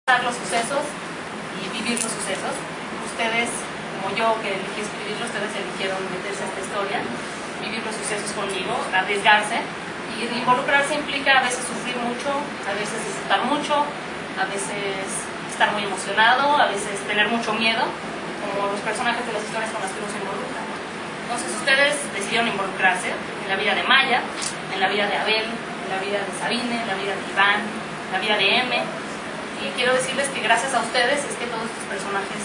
los sucesos y vivir los sucesos. Ustedes, como yo que elegí escribirlo, ustedes eligieron meterse a esta historia, vivir los sucesos conmigo, arriesgarse. Y involucrarse implica a veces sufrir mucho, a veces disfrutar mucho, a veces estar muy emocionado, a veces tener mucho miedo, como los personajes de las historias con las que uno se involucra. Entonces ustedes decidieron involucrarse en la vida de Maya, en la vida de Abel, en la vida de Sabine, en la vida de Iván, en la vida de M. Y quiero decirles que gracias a ustedes es que todos estos personajes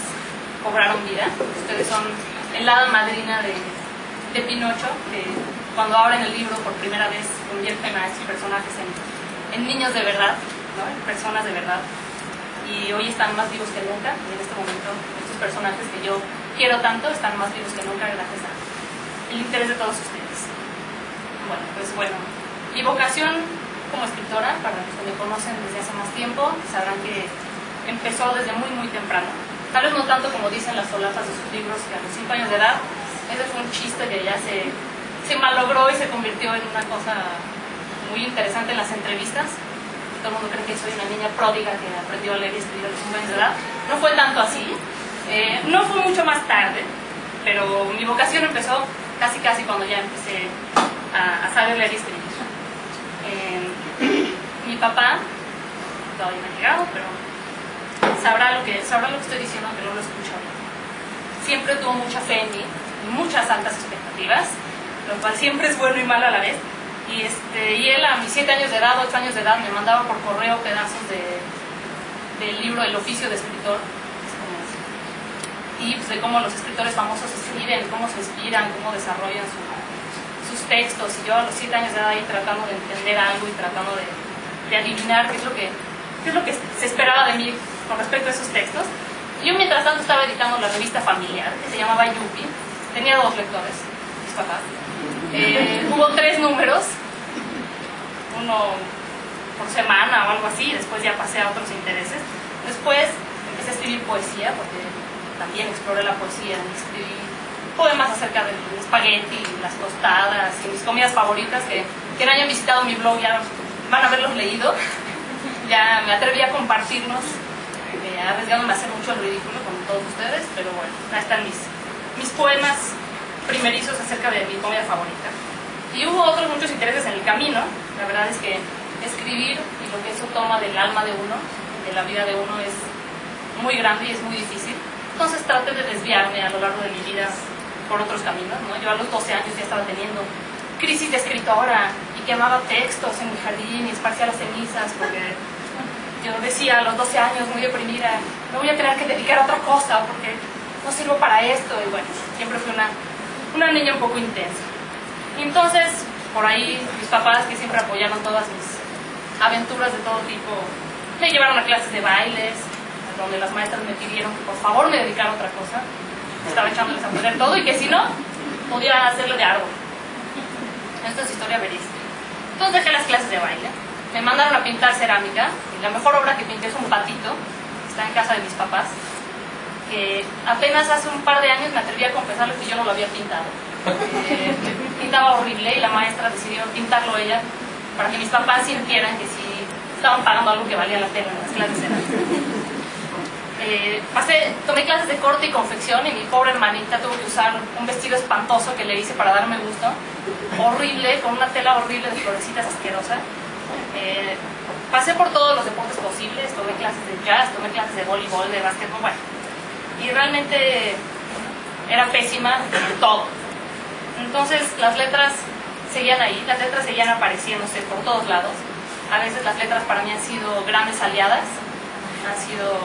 cobraron vida. Ustedes son el hada madrina de Pinocho, que cuando abren el libro por primera vez convierten a estos personajes en niños de verdad, ¿no? En personas de verdad. Y hoy están más vivos que nunca, y en este momento estos personajes que yo quiero tanto están más vivos que nunca gracias al interés de todos ustedes. Bueno, mi vocación como escritora, para los que me conocen desde hace más tiempo, sabrán que empezó desde muy temprano. Tal vez no tanto como dicen las solapas de sus libros, que a los 5 años de edad, ese fue un chiste que ya se malogró y se convirtió en una cosa muy interesante en las entrevistas. Todo el mundo cree que soy una niña pródiga que aprendió a leer y escribir a los 5 años de edad. No fue tanto así, no fue mucho más tarde, pero mi vocación empezó casi cuando ya empecé a saber leer y escribir. Mi papá, todavía no ha llegado, pero sabrá lo que estoy diciendo, aunque no lo escucho. Siempre tuvo mucha fe en mí, muchas altas expectativas, lo cual siempre es bueno y malo a la vez. Y él a mis 7 años de edad, 8 años de edad, me mandaba por correo pedazos del libro El oficio de escritor, y pues, de cómo los escritores famosos escriben, cómo se inspiran, cómo desarrollan sus textos. Y yo a los 7 años de edad ahí tratando de entender algo y tratando de adivinar qué es lo que se esperaba de mí con respecto a esos textos. Y yo mientras tanto estaba editando la revista familiar, que se llamaba Yupi. Tenía 2 lectores, mis papás. Hubo 3 números, uno por semana o algo así, después ya pasé a otros intereses. Después empecé a escribir poesía, porque también exploré la poesía, escribí poemas acerca del espagueti, las tostadas y mis comidas favoritas, que quien hayan visitado mi blog ya van a haberlos leído. Ya me atreví a compartirnos, arriesgándome a hacer mucho el ridículo con todos ustedes, pero bueno, ahí están mis poemas primerizos acerca de mi comida favorita. Y hubo otros muchos intereses en el camino. La verdad es que escribir y lo que eso toma del alma de uno, de la vida de uno, es muy grande y es muy difícil. Entonces traté de desviarme a lo largo de mi vida por otros caminos, ¿no? Yo a los 12 años ya estaba teniendo crisis de escritora y quemaba textos en mi jardín y esparcía las cenizas, porque yo decía a los 12 años, muy deprimida, me voy a tener que dedicar a otra cosa porque no sirvo para esto. Y bueno, siempre fui una niña un poco intensa. Y entonces, por ahí, mis papás, que siempre apoyaron todas mis aventuras de todo tipo, me llevaron a clases de bailes, donde las maestras me pidieron que por favor me dedicara a otra cosa. Estaba echándoles a perder todo y que si no, podía hacerle de árbol. Esta es historia verídica. Entonces dejé las clases de baile, me mandaron a pintar cerámica, y la mejor obra que pinté es un patito, está en casa de mis papás, que apenas hace un par de años me atreví a confesarles que yo no lo había pintado. Pintaba horrible y la maestra decidió pintarlo ella para que mis papás sintieran que sí estaban pagando algo que valía la pena en las clases de cerámica. Tomé clases de corte y confección y mi pobre hermanita tuvo que usar un vestido espantoso que le hice para darme gusto, horrible, con una tela horrible de florecitas asquerosa. Pasé por todos los deportes posibles, tomé clases de jazz, tomé clases de voleibol, de básquetbol, bueno, y realmente era pésima en todo. Entonces las letras seguían ahí, las letras seguían apareciéndose por todos lados. A veces las letras para mí han sido grandes aliadas, han sido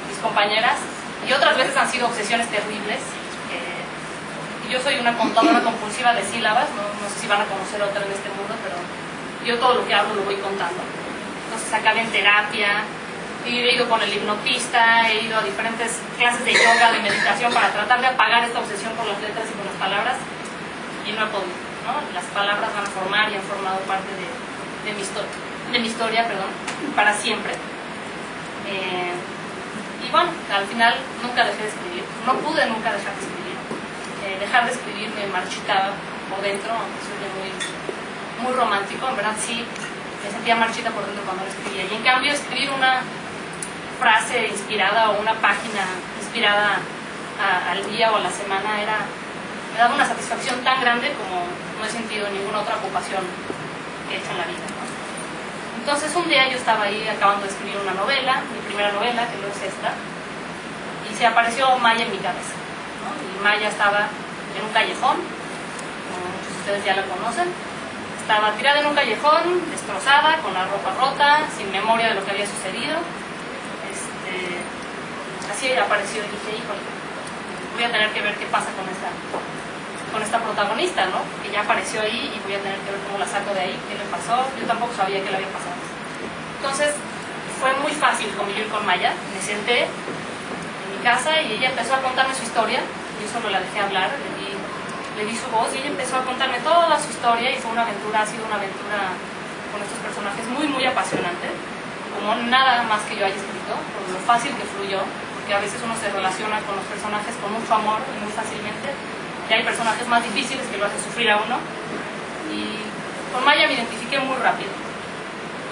mis compañeras, y otras veces han sido obsesiones terribles. Yo soy una contadora compulsiva de sílabas, no sé si van a conocer otra en este mundo, pero yo todo lo que hablo lo voy contando. Entonces acabé en terapia, he ido con el hipnotista, he ido a diferentes clases de yoga, de meditación, para tratar de apagar esta obsesión por las letras y por las palabras, y no he podido, ¿no? Las palabras van a formar y han formado parte de mi historia, para siempre. Y bueno, al final nunca dejé de escribir, no pude nunca dejar de escribir. Dejar de escribir me marchitaba por dentro, aunque soy muy romántico, en verdad sí, me sentía marchita por dentro cuando lo escribía. Y en cambio escribir frase inspirada o una página inspirada al día o a la semana me daba una satisfacción tan grande como no he sentido en ninguna otra ocupación hecha en la vida, ¿no? Entonces un día yo estaba ahí acabando de escribir una novela, mi primera novela, que luego es esta, y se apareció Maya en mi cabeza, ¿no? Y Maya estaba en un callejón, como muchos de ustedes ya la conocen, estaba tirada en un callejón, destrozada, con la ropa rota, sin memoria de lo que había sucedido. Así apareció y dije, híjole, voy a tener que ver qué pasa con esta protagonista, ¿no? Que ya apareció ahí y voy a tener que ver cómo la saco de ahí, qué le pasó. Yo tampoco sabía qué le había pasado. Entonces fue muy fácil convivir con Maya. Me senté en mi casa y ella empezó a contarme su historia. Yo solo la dejé hablar, le di su voz y ella empezó a contarme toda su historia y fue una aventura, ha sido una aventura con estos personajes muy, muy apasionante, como nada más que yo haya escrito, por lo fácil que fluyó, porque a veces uno se relaciona con los personajes con mucho amor y muy fácilmente, y hay personajes más difíciles que lo hacen sufrir a uno, y con Maya me identifiqué muy rápido.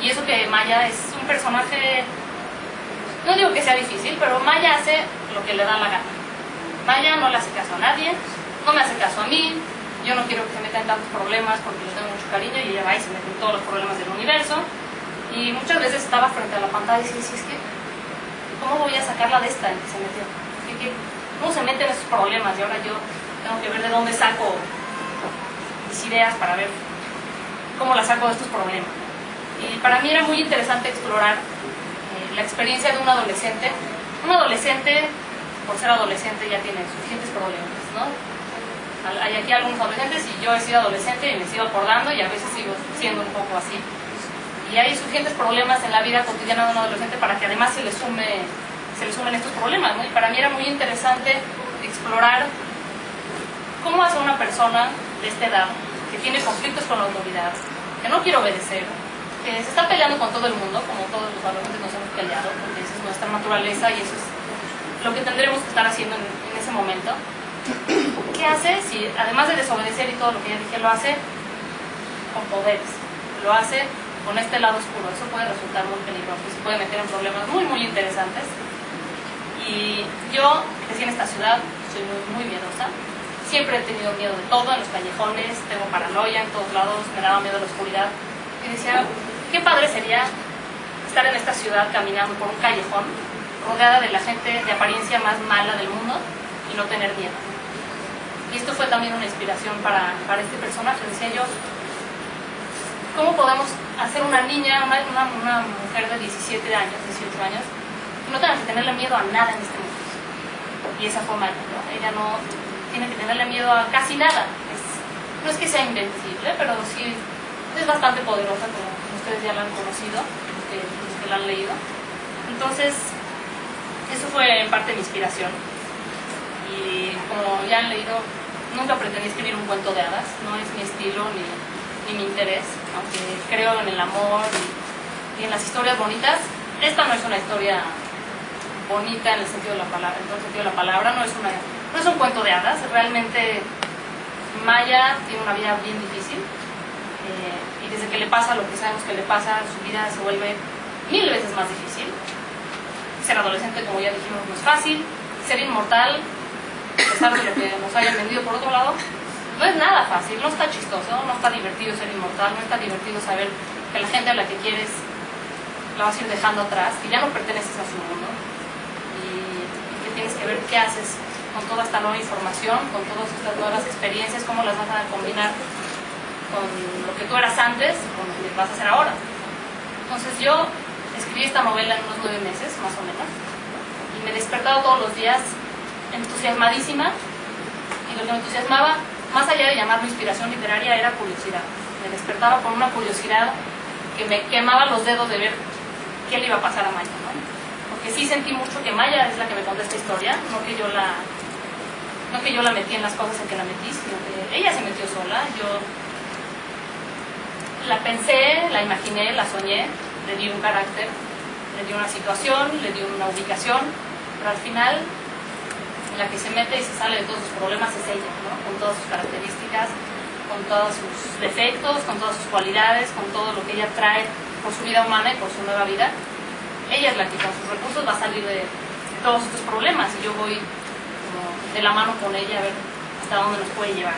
Y eso que Maya es un personaje, no digo que sea difícil, pero Maya hace lo que le da la gana. Maya no le hace caso a nadie, no me hace caso a mí, yo no quiero que se meta en tantos problemas porque le tengo mucho cariño y ella va y se mete en todos los problemas del universo. Y muchas veces estaba frente a la pantalla y decía, es que, ¿cómo voy a sacarla de esta en que se metió? ¿Cómo se mete en esos problemas? Y ahora yo tengo que ver de dónde saco mis ideas para ver cómo la saco de estos problemas. Y para mí era muy interesante explorar la experiencia de un adolescente. Un adolescente, por ser adolescente, ya tiene suficientes problemas, ¿no? Hay aquí algunos adolescentes y yo he sido adolescente y me sigo acordando y a veces sigo siendo un poco así. Y hay suficientes problemas en la vida cotidiana de un adolescente para que además se le sumen estos problemas, ¿no? Y para mí era muy interesante explorar cómo hace una persona de esta edad que tiene conflictos con la autoridad, que no quiere obedecer, que se está peleando con todo el mundo, como todos los adolescentes nos hemos peleado, porque esa es nuestra naturaleza y eso es lo que tendremos que estar haciendo en ese momento. ¿Qué hace? Si además de desobedecer y todo lo que ya dije, lo hace con poderes, lo hace con este lado oscuro. Eso puede resultar muy peligroso y se puede meter en problemas muy, muy interesantes. Y yo crecí en esta ciudad, soy muy, muy miedosa. Siempre he tenido miedo de todo, en los callejones, tengo paranoia en todos lados, me daba miedo la oscuridad. Y decía, qué padre sería estar en esta ciudad caminando por un callejón, rodeada de la gente de apariencia más mala del mundo y no tener miedo. Y esto fue también una inspiración para este personaje. Decía yo, ¿cómo podemos hacer una niña, una mujer de 17 años, 18 años, que no tenga que tenerle miedo a nada en este mundo? Y esa fue Maya, ¿no? Ella no tiene que tenerle miedo a casi nada. No es que sea invencible, pero sí es bastante poderosa, como ustedes ya la han conocido, los que la han leído. Entonces, eso fue en parte mi inspiración. Y como ya han leído, nunca pretendí escribir un cuento de hadas, no es mi estilo ni mi interés, aunque creo en el amor y en las historias bonitas. Esta no es una historia bonita en el sentido de la palabra, no es un cuento de hadas. Realmente Maya tiene una vida bien difícil, y desde que le pasa lo que sabemos que le pasa, su vida se vuelve 1000 veces más difícil. Ser adolescente, como ya dijimos, no es fácil. Ser inmortal, a pesar de lo que nos hayan vendido por otro lado, no es nada fácil, no está chistoso, no está divertido ser inmortal, no está divertido saber que la gente a la que quieres la vas a ir dejando atrás, que ya no perteneces a su mundo y que tienes que ver qué haces con toda esta nueva información, con todas estas nuevas experiencias, cómo las vas a combinar con lo que tú eras antes, con lo que vas a hacer ahora. Entonces yo escribí esta novela en unos 9 meses, más o menos, y me despertaba todos los días entusiasmadísima, y lo que me entusiasmaba, más allá de llamarlo inspiración literaria, era curiosidad. Me despertaba con una curiosidad que me quemaba los dedos de ver qué le iba a pasar a Maya, ¿no? Porque sí sentí mucho que Maya es la que me contó esta historia, no que yo la metí en las cosas en que la metí, sino que ella se metió sola. Yo la pensé, la imaginé, la soñé, le di un carácter, le di una situación, le di una ubicación, pero al final la que se mete y se sale de todos sus problemas es ella, ¿no? Con todas sus características, con todos sus defectos, con todas sus cualidades, con todo lo que ella trae por su vida humana y por su nueva vida. ella es la que con sus recursos va a salir de todos estos problemas y yo voy como de la mano con ella a ver hasta dónde nos puede llevar.